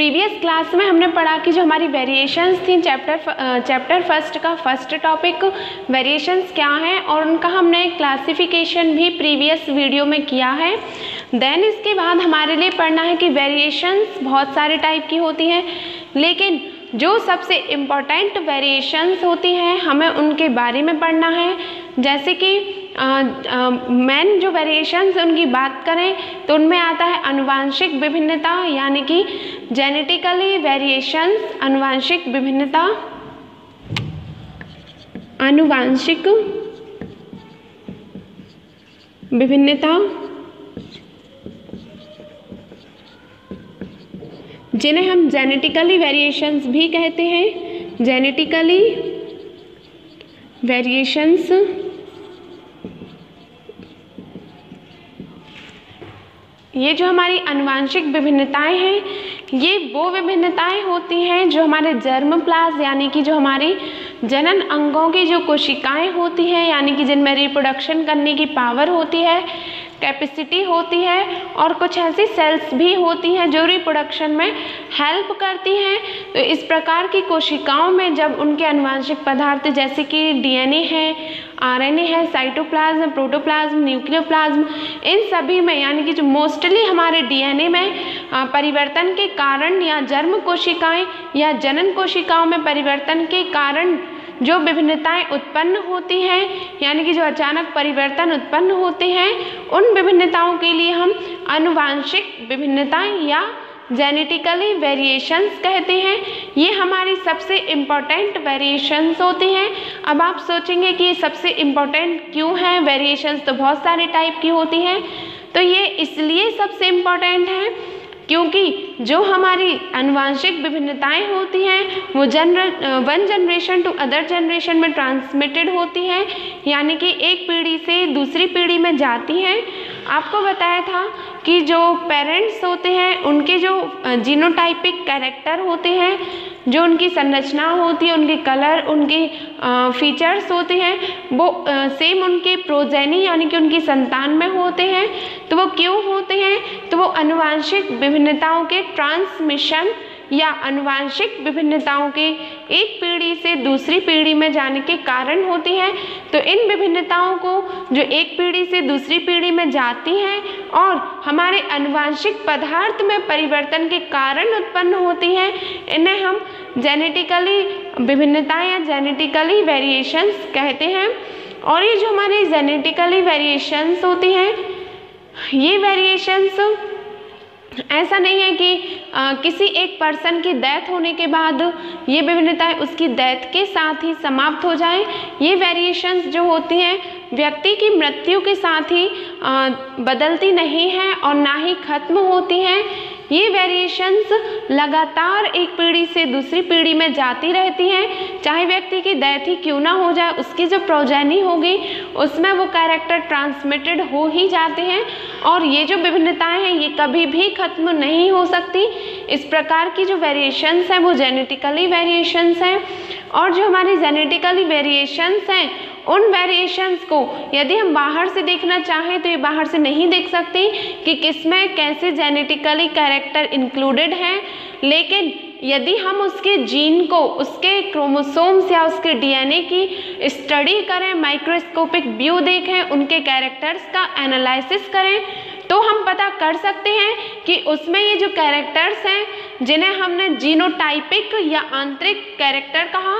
Previous class में हमने पढ़ा कि जो हमारी वेरिएशंस थी चैप्टर फर्स्ट का फर्स्ट टॉपिक वेरिएशंस क्या हैं और उनका हमने क्लासिफिकेशन भी प्रीवियस वीडियो में किया है। देन इसके बाद हमारे लिए पढ़ना है कि वेरिएशंस बहुत सारे टाइप की होती हैं, लेकिन जो सबसे इम्पॉर्टेंट वेरिएशंस होती हैं हमें उनके बारे में पढ़ना है। जैसे कि मेन जो वेरिएशंस उनकी बात करें तो उनमें आता है आनुवांशिक विभिन्नता, यानी कि जेनेटिकली वेरिएशंस, आनुवांशिक विभिन्नता, आनुवांशिक विभिन्नता, जिन्हें हम जेनेटिकली वेरिएशंस भी कहते हैं। जेनेटिकली वेरिएशंस ये जो हमारी आनुवांशिक विभिन्नताएं हैं, ये वो विभिन्नताएं होती हैं जो हमारे जर्मप्लाज्म यानी कि जो हमारी जनन अंगों की जो कोशिकाएं होती हैं, यानी कि जिनमें रिप्रोडक्शन करने की पावर होती है, कैपेसिटी होती है, और कुछ ऐसी सेल्स भी होती हैं जो रिप्रोडक्शन में हेल्प करती हैं। तो इस प्रकार की कोशिकाओं में जब उनके आनुवांशिक पदार्थ जैसे कि डीएनए है, आरएनए है, साइटोप्लाज्म, प्रोटोप्लाज्म, न्यूक्लियोप्लाज्म, इन सभी में यानी कि जो मोस्टली हमारे डीएनए में परिवर्तन के कारण या जर्म कोशिकाएं या जनन कोशिकाओं में परिवर्तन के कारण जो विभिन्नताएं उत्पन्न होती हैं, यानी कि जो अचानक परिवर्तन उत्पन्न होते हैं, उन विभिन्नताओं के लिए हम आनुवांशिक विभिन्नताएं या जेनेटिकली वेरिएशंस कहते हैं। ये हमारी सबसे इम्पॉर्टेंट वेरिएशंस होती हैं। अब आप सोचेंगे कि ये सबसे इम्पॉर्टेंट क्यों है, वेरिएशंस तो बहुत सारे टाइप की होती हैं। तो ये इसलिए सबसे इम्पॉर्टेंट है क्योंकि जो हमारी आनुवांशिक विभिन्नताएं होती हैं वो one generation to other generation में ट्रांसमिटेड होती हैं, यानी कि एक पीढ़ी से दूसरी पीढ़ी में जाती हैं। आपको बताया था कि जो पेरेंट्स होते हैं उनके जो जीनोटाइपिक कैरेक्टर होते हैं, जो उनकी संरचना होती है, उनके कलर, उनकी फीचर्स होते हैं, वो सेम उनके प्रोजेनी यानी कि उनकी संतान में होते हैं। तो वो क्यों होते हैं? तो वो आनुवांशिक विभिन्नताओं के ट्रांसमिशन या आनुवांशिक विभिन्नताओं के एक पीढ़ी से दूसरी पीढ़ी में जाने के कारण होती हैं। तो इन विभिन्नताओं को जो एक पीढ़ी से दूसरी पीढ़ी में जाती हैं और हमारे आनुवांशिक पदार्थ में परिवर्तन के कारण उत्पन्न होती हैं, इन्हें हम जेनेटिकली विभिन्नताएं या जेनेटिकली वेरिएशंस कहते हैं। और ये जो हमारी जेनेटिकली वेरिएशंस होती हैं, ये वेरिएशंस ऐसा नहीं है कि किसी एक पर्सन की डेथ होने के बाद ये विभिन्नताएं उसकी डेथ के साथ ही समाप्त हो जाएं। ये वेरिएशंस जो होती हैं व्यक्ति की मृत्यु के साथ ही बदलती नहीं हैं और ना ही खत्म होती हैं। ये वेरिएशंस लगातार एक पीढ़ी से दूसरी पीढ़ी में जाती रहती हैं, चाहे व्यक्ति की डेथ ही क्यों ना हो जाए, उसकी जो प्रोजेनी होगी उसमें वो कैरेक्टर ट्रांसमिटेड हो ही जाते हैं। और ये जो विभिन्नताएं हैं ये कभी भी खत्म नहीं हो सकती। इस प्रकार की जो वेरिएशंस हैं वो जेनेटिकली वेरिएशंस हैं। और जो हमारी जेनेटिकली वेरिएशंस हैं उन वेरिएशंस को यदि हम बाहर से देखना चाहें तो ये बाहर से नहीं देख सकते कि किसमें कैसे जेनेटिकली कैरेक्टर इंक्लूडेड हैं, लेकिन यदि हम उसके जीन को, उसके क्रोमोसोम्स या उसके डीएनए की स्टडी करें, माइक्रोस्कोपिक व्यू देखें, उनके कैरेक्टर्स का एनालिसिस करें, तो हम पता कर सकते हैं कि उसमें ये जो कैरेक्टर्स हैं जिन्हें हमने जीनोटाइपिक या आंतरिक कैरेक्टर कहा,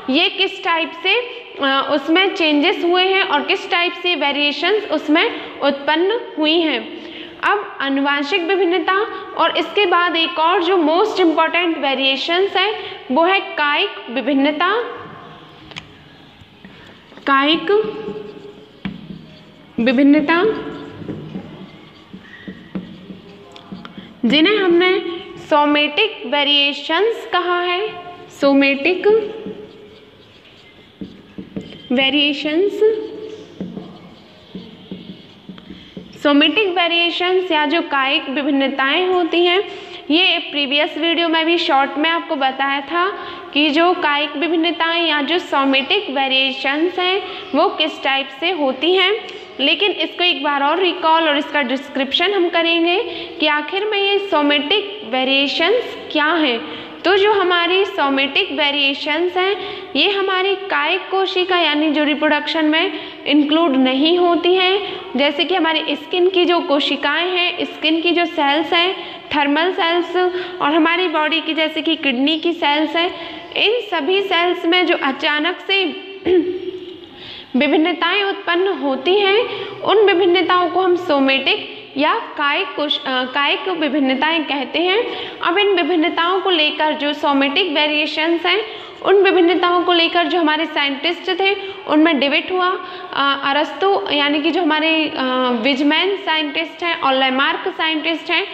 ये किस टाइप से उसमें चेंजेस हुए हैं और किस टाइप से वेरिएशंस उसमें उत्पन्न हुई हैं। अब आनुवांशिक विभिन्नता और इसके बाद एक और जो मोस्ट इम्पॉर्टेंट वेरिएशंस है वो है कायिक विभिन्नता। कायिक विभिन्नता जिन्हें हमने सोमेटिक वेरिएशंस कहा है। सोमेटिक वेरिएशंस, सोमेटिक वेरिएशंस या जो कायिक विभिन्नताएं होती हैं, ये प्रीवियस वीडियो में भी शॉर्ट में आपको बताया था कि जो कायिक विभिन्नताएं या जो सोमेटिक वेरिएशंस हैं वो किस टाइप से होती हैं। लेकिन इसको एक बार और रिकॉल और इसका डिस्क्रिप्शन हम करेंगे कि आखिर में ये सोमेटिक वेरिएशंस क्या हैं? तो जो हमारी सोमेटिक वेरिएशंस हैं ये हमारी कायिक कोशिका यानी जो रिप्रोडक्शन में इंक्लूड नहीं होती हैं, जैसे कि हमारी स्किन की जो कोशिकाएं हैं, स्किन की जो सेल्स हैं, थर्मल सेल्स, और हमारी बॉडी की जैसे कि किडनी की सेल्स हैं, इन सभी सेल्स में जो अचानक से विभिन्नताएं उत्पन्न होती हैं उन विभिन्नताओं को हम सोमेटिक या कायिक विभिन्नताएं कहते हैं। अब इन विभिन्नताओं को लेकर जो सोमेटिक वेरिएशंस हैं उन विभिन्नताओं को लेकर जो हमारे साइंटिस्ट थे उनमें डिबेट हुआ। अरस्तु यानी कि जो हमारे विजमैन साइंटिस्ट हैं और लेमार्क साइंटिस्ट हैं,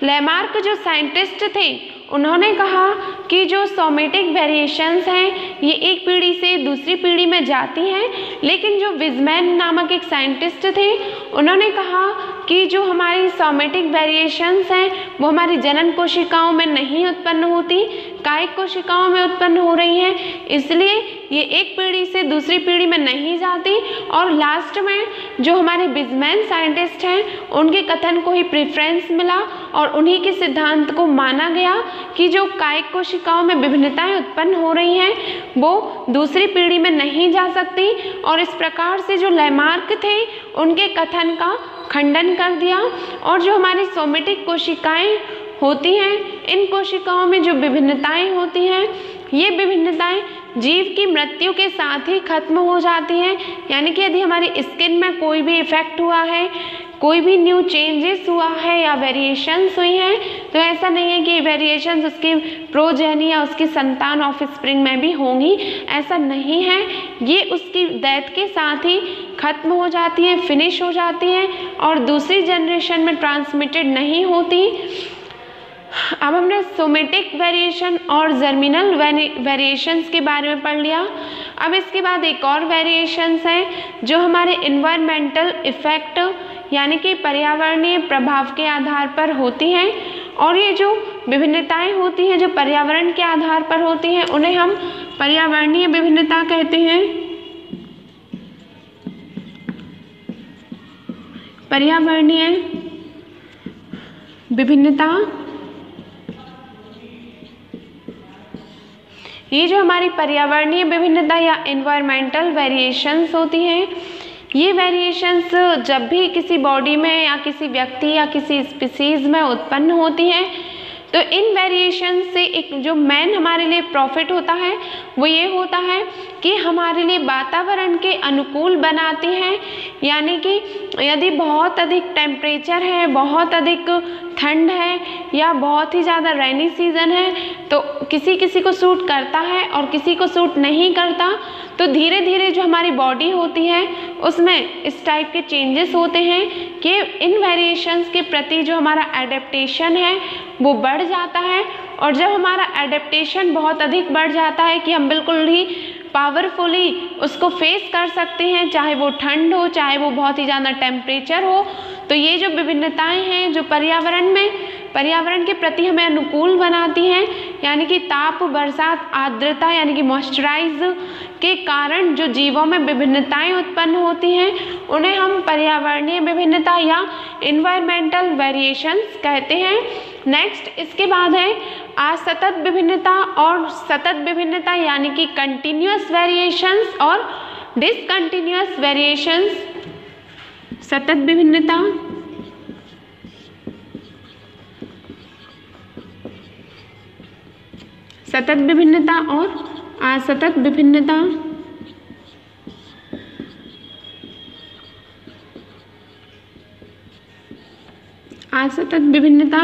लेमार्क जो साइंटिस्ट थे उन्होंने कहा कि जो सोमेटिक वेरिएशंस हैं ये एक पीढ़ी से दूसरी पीढ़ी में जाती हैं, लेकिन जो विजमैन नामक एक साइंटिस्ट थे उन्होंने कहा कि जो हमारी सोमेटिक वेरिएशंस हैं वो हमारी जनन कोशिकाओं में नहीं उत्पन्न होती, कायिक कोशिकाओं में उत्पन्न हो रही हैं, इसलिए ये एक पीढ़ी से दूसरी पीढ़ी में नहीं जाती। और लास्ट में जो हमारे विजमैन साइंटिस्ट हैं उनके कथन को ही प्रेफरेंस मिला और उन्हीं के सिद्धांत को माना गया कि जो कायिक कोशिकाओं में विभिन्नताएं उत्पन्न हो रही हैं वो दूसरी पीढ़ी में नहीं जा सकती, और इस प्रकार से जो लेमार्क थे उनके कथन का खंडन कर दिया। और जो हमारी सोमेटिक कोशिकाएं होती हैं इन कोशिकाओं में जो विभिन्नताएं होती हैं ये विभिन्नताएं जीव की मृत्यु के साथ ही खत्म हो जाती हैं, यानी कि यदि हमारी स्किन में कोई भी इफेक्ट हुआ है, कोई भी न्यू चेंजेस हुआ है या वेरिएशंस हुई हैं, तो ऐसा नहीं है कि वेरिएशंस उसकी प्रोजेनी या उसकी संतान ऑफ स्प्रिंग में भी होंगी, ऐसा नहीं है, ये उसकी डेथ के साथ ही खत्म हो जाती हैं, फिनिश हो जाती हैं और दूसरी जनरेशन में ट्रांसमिटेड नहीं होती। अब हमने सोमेटिक वेरिएशन और जर्मिनल वेरिएशंस के बारे में पढ़ लिया। अब इसके बाद एक और वेरिएशंस हैं जो हमारे इन्वायरमेंटल इफ़ेक्ट यानी कि पर्यावरणीय प्रभाव के आधार पर होती हैं, और ये जो विभिन्नताएं होती हैं जो पर्यावरण के आधार पर होती हैं उन्हें हम पर्यावरणीय विभिन्नता कहते हैं। पर्यावरणीय विभिन्नता, ये जो हमारी पर्यावरणीय विभिन्नता या इन्वायरमेंटल वेरिएशंस होती हैं, ये वेरिएशंस जब भी किसी बॉडी में या किसी व्यक्ति या किसी स्पीसीज में उत्पन्न होती हैं तो इन वेरिएशन से एक जो मेन हमारे लिए प्रॉफिट होता है वो ये होता है कि हमारे लिए वातावरण के अनुकूल बनाती हैं, यानी कि यदि बहुत अधिक टेम्परेचर है, बहुत अधिक ठंड है या बहुत ही ज़्यादा रेनी सीज़न है तो किसी किसी को सूट करता है और किसी को सूट नहीं करता, तो धीरे धीरे जो हमारी बॉडी होती है उसमें इस टाइप के चेंजेस होते हैं कि इन वेरिएशंस के प्रति जो हमारा एडेप्टेशन है वो बढ़ जाता है। और जब हमारा एडेप्टेशन बहुत अधिक बढ़ जाता है कि हम बिल्कुल ही पावरफुली उसको फेस कर सकते हैं, चाहे वो ठंड हो चाहे वो बहुत ही ज़्यादा टेम्परेचर हो, तो ये जो विभिन्नताएं हैं जो पर्यावरण के प्रति हमें अनुकूल बनाती हैं, यानी कि ताप, बरसात, आर्द्रता यानी कि मॉइस्चराइज के कारण जो जीवों में विभिन्नताएं उत्पन्न होती हैं उन्हें हम पर्यावरणीय विभिन्नता या इन्वायरमेंटल वेरिएशंस कहते हैं। नेक्स्ट इसके बाद है असतत विभिन्नता और सतत विभिन्नता यानी कि कंटिन्यूअस वेरिएशंस और डिसकंटिन्यूअस वेरिएशंस। सतत विभिन्नता, सतत विभिन्नता और असतत विभिन्नता। असतत विभिन्नता,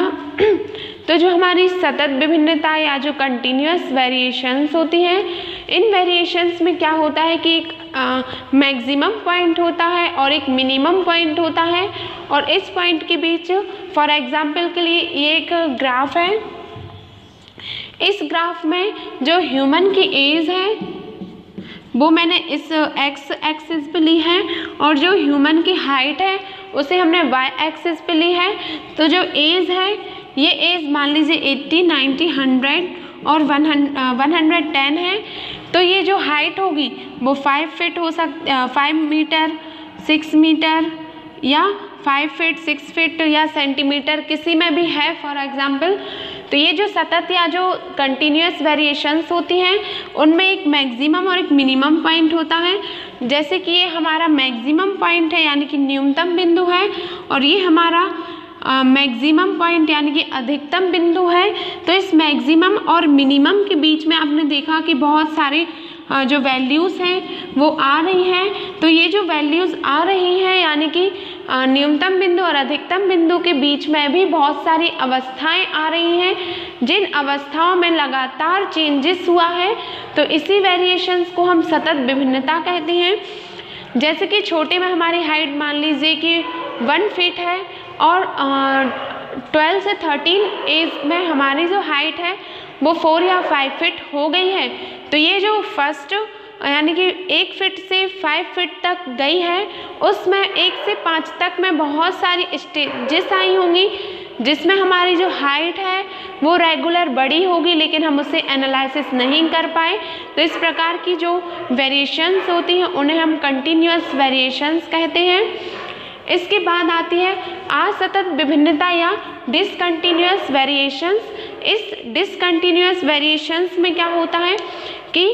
तो जो हमारी सतत विभिन्नता या जो कंटिन्यूअस वेरिएशंस होती हैं, इन वेरिएशंस में क्या होता है कि एक मैक्सिमम पॉइंट होता है और एक मिनिमम पॉइंट होता है, और इस पॉइंट के बीच फॉर एग्जांपल के लिए ये एक ग्राफ है। इस ग्राफ में जो ह्यूमन की एज है वो मैंने इस एक्स एक्सिस पे ली है, और जो ह्यूमन की हाइट है उसे हमने वाई एक्सिस पे ली है। तो जो एज है ये एज मान लीजिए 80, 90, 100 और 110 है, तो ये जो हाइट होगी वो 5 फीट हो 5 मीटर, 6 मीटर या 5 फीट 6 फीट या सेंटीमीटर किसी में भी है फॉर एग्जांपल, तो ये जो सतत या जो कंटिन्यूस वेरिएशंस होती हैं उनमें एक मैक्सिमम और एक मिनिमम पॉइंट होता है। जैसे कि ये हमारा मैक्सिमम पॉइंट है यानी कि न्यूनतम बिंदु है, और ये हमारा मैक्सिमम पॉइंट यानी कि अधिकतम बिंदु है। तो इस मैक्सिमम और मिनिमम के बीच में आपने देखा कि बहुत सारे जो वैल्यूज़ हैं वो आ रही हैं। तो ये जो वैल्यूज़ आ रही हैं यानी कि न्यूनतम बिंदु और अधिकतम बिंदु के बीच में भी बहुत सारी अवस्थाएं आ रही हैं, जिन अवस्थाओं में लगातार चेंजेस हुआ है, तो इसी वेरिएशंस को हम सतत विभिन्नता कहते हैं। जैसे कि छोटे में हमारी हाइट मान लीजिए कि 1 फीट है, और 12 से 13 एज में हमारी जो हाइट है वो 4 या 5 फीट हो गई है। तो ये जो फर्स्ट यानी कि 1 फीट से 5 फीट तक गई है, उसमें 1 से 5 तक में बहुत सारी स्टेजेस आई होंगी, जिसमें हमारी जो हाइट है वो रेगुलर बड़ी होगी, लेकिन हम उसे एनालिसिस नहीं कर पाए। तो इस प्रकार की जो वेरिएशंस होती हैं उन्हें हम कंटिन्यूअस वेरिएशंस कहते हैं। इसके बाद आती है असतत विभिन्नता या डिसकंटिन्यूअस वेरिएशंस। इस डिसकंटिन्यूअस वेरिएशंस में क्या होता है कि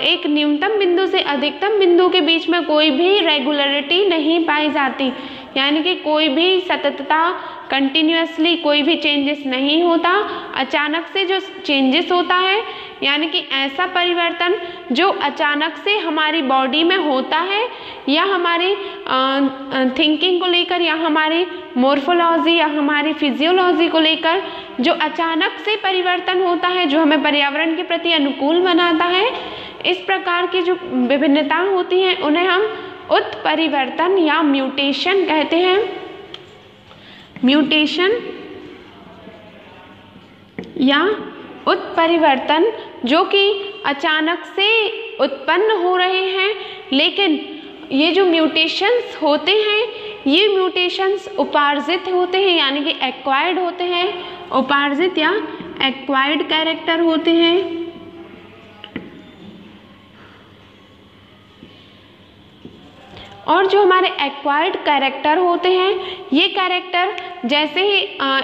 एक न्यूनतम बिंदु से अधिकतम बिंदु के बीच में कोई भी रेगुलरिटी नहीं पाई जाती, यानी कि कोई भी सततता कंटिन्यूअसली कोई भी चेंजेस नहीं होता। अचानक से जो चेंजेस होता है यानी कि ऐसा परिवर्तन जो अचानक से हमारी बॉडी में होता है, या हमारी थिंकिंग को लेकर, या हमारी मॉर्फोलॉजी या हमारी फिजियोलॉजी को लेकर जो अचानक से परिवर्तन होता है, जो हमें पर्यावरण के प्रति अनुकूल बनाता है, इस प्रकार की जो विभिन्नता होती हैं उन्हें हम उत्परिवर्तन या म्यूटेशन कहते हैं। म्यूटेशन या उत्परिवर्तन जो कि अचानक से उत्पन्न हो रहे हैं, लेकिन ये जो म्यूटेशंस होते हैं ये म्यूटेशंस उपार्जित होते हैं यानी कि एक्वायर्ड होते हैं, उपार्जित या एक्वायर्ड कैरेक्टर होते हैं। और जो हमारे एक्वायर्ड कैरेक्टर होते हैं, ये कैरेक्टर जैसे ही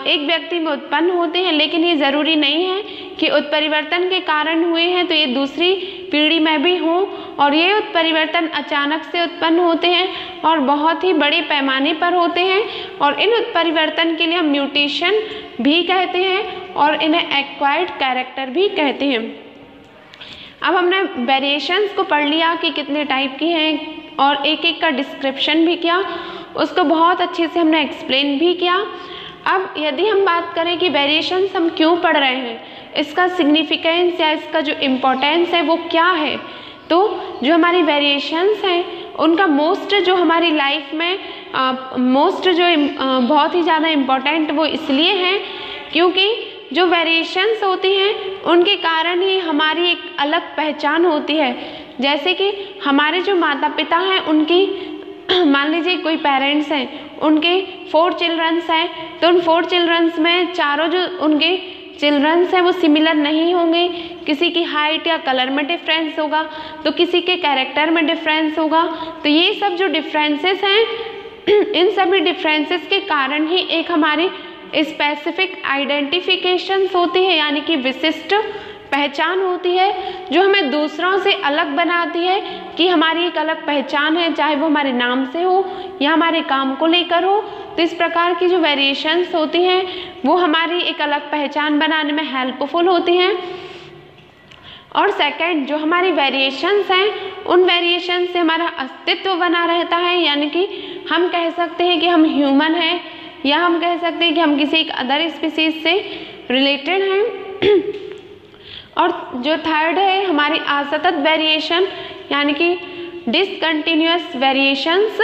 एक व्यक्ति में उत्पन्न होते हैं, लेकिन ये ज़रूरी नहीं है कि उत्परिवर्तन के कारण हुए हैं तो ये दूसरी पीढ़ी में भी हों, और ये उत्परिवर्तन अचानक से उत्पन्न होते हैं और बहुत ही बड़े पैमाने पर होते हैं, और इन उत्परिवर्तन के लिए हम म्यूटेशन भी कहते हैं और इन्हें एक्वायर्ड कैरेक्टर भी कहते हैं। अब हमने वेरिएशंस को पढ़ लिया कि कितने टाइप की हैं, और एक एक का डिस्क्रिप्शन भी किया, उसको बहुत अच्छे से हमने एक्सप्लेन भी किया। अब यदि हम बात करें कि वेरिएशंस हम क्यों पढ़ रहे हैं, इसका सिग्निफिकेंस या इसका जो इम्पोर्टेंस है वो क्या है, तो जो हमारी वेरिएशंस हैं उनका मोस्ट जो हमारी लाइफ में मोस्ट जो बहुत ही ज़्यादा इम्पोर्टेंट वो इसलिए है क्योंकि जो वेरिएशंस होती हैं उनके कारण ही हमारी एक अलग पहचान होती है। जैसे कि हमारे जो माता पिता हैं उनकी मान लीजिए कोई पेरेंट्स हैं, उनके 4 चिल्ड्रंस हैं, तो उन 4 चिल्ड्रंस में चारों जो उनके चिल्ड्रंस हैं वो सिमिलर नहीं होंगे, किसी की हाइट या कलर में डिफरेंस होगा, तो किसी के कैरेक्टर में डिफरेंस होगा। तो ये सब जो डिफरेंसेस हैं इन सभी डिफरेंसेस के कारण ही एक हमारी स्पेसिफिक आइडेंटिफिकेशंस होती है, यानी कि विशिष्ट पहचान होती है जो हमें दूसरों से अलग बनाती है कि हमारी एक अलग पहचान है, चाहे वो हमारे नाम से हो या हमारे काम को लेकर हो। तो इस प्रकार की जो वेरिएशंस होती हैं वो हमारी एक अलग पहचान बनाने में हेल्पफुल होती हैं। और सेकंड, जो हमारी वेरिएशंस हैं उन वेरिएशंस से हमारा अस्तित्व बना रहता है, यानी कि हम कह सकते हैं कि हम ह्यूमन हैं, या हम कह सकते हैं कि हम किसी एक अदर स्पीसीज से रिलेटेड हैं। और जो थर्ड है हमारी असतत वेरिएशन यानी कि डिसकंटिन्यूअस वेरिएशंस।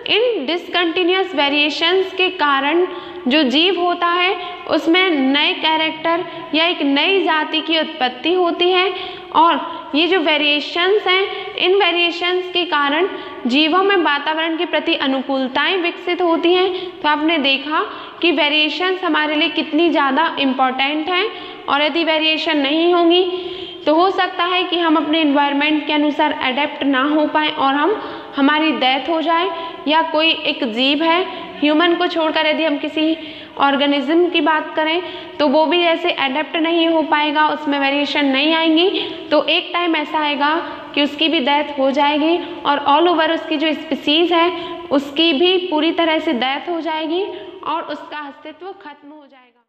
इन डिसकंटिन्यूअस वेरिएशंस के कारण जो जीव होता है उसमें नए कैरेक्टर या एक नई जाति की उत्पत्ति होती है, और ये जो वेरिएशंस हैं इन वेरिएशंस के कारण जीवों में वातावरण के प्रति अनुकूलताएं विकसित होती हैं। तो आपने देखा कि वेरिएशंस हमारे लिए कितनी ज़्यादा इम्पॉर्टेंट हैं, और यदि वेरिएशन नहीं होंगी तो हो सकता है कि हम अपने इन्वायरमेंट के अनुसार अडेप्ट ना हो पाएँ और हमारी डेथ हो जाए, या कोई एक जीव है ह्यूमन को छोड़कर यदि हम किसी ऑर्गेनिज्म की बात करें तो वो भी जैसे एडेप्ट नहीं हो पाएगा, उसमें वेरिएशन नहीं आएंगी, तो एक टाइम ऐसा आएगा कि उसकी भी डेथ हो जाएगी और ऑल ओवर उसकी जो स्पीसीज़ है उसकी भी पूरी तरह से डेथ हो जाएगी और उसका अस्तित्व खत्म हो जाएगा।